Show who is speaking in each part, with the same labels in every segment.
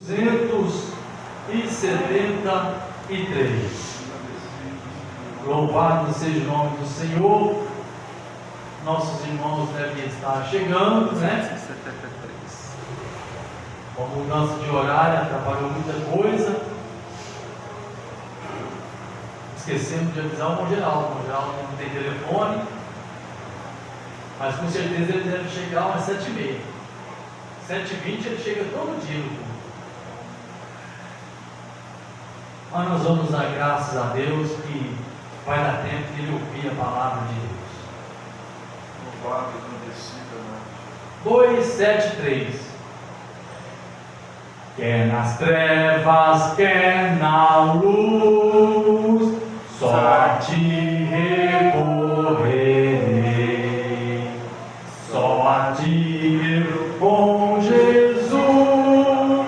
Speaker 1: 273. Louvado seja o nome do Senhor. Nossos irmãos devem estar chegando, né? Com a mudança de horário atrapalhou muita coisa. Esquecemos de avisar o irmão Geraldo. O irmão Geraldo não tem telefone, mas com certeza ele deve chegar umas 7h30. 7h20 ele chega todo dia no culto. Mas nós vamos dar graças a Deus que vai dar tempo de ele ouvir a palavra de Deus.
Speaker 2: Louvado e agradecido, né?
Speaker 1: 273. Quer nas trevas, quer na luz, só a ti recorrerei, só a ti eu com Jesus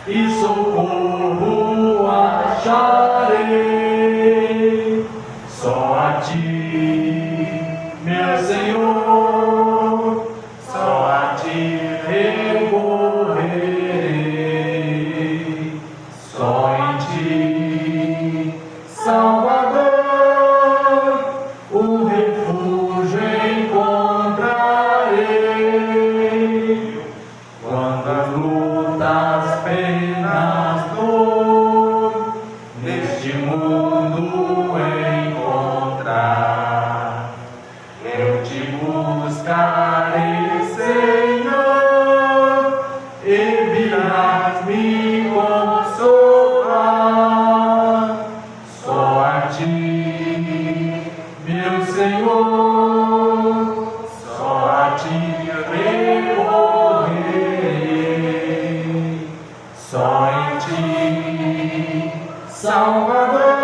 Speaker 1: e socorro acharei, só a ti, meu Senhor, só a ti recorrerei, só em ti, Salvador, um refúgio encontrarei, quando as lutas, penas, dor, neste mundo encontrar, eu te buscarei, Senhor, e virás me consolar. Só a ti, meu Senhor, só a ti recorrerei, só em ti, Salvador.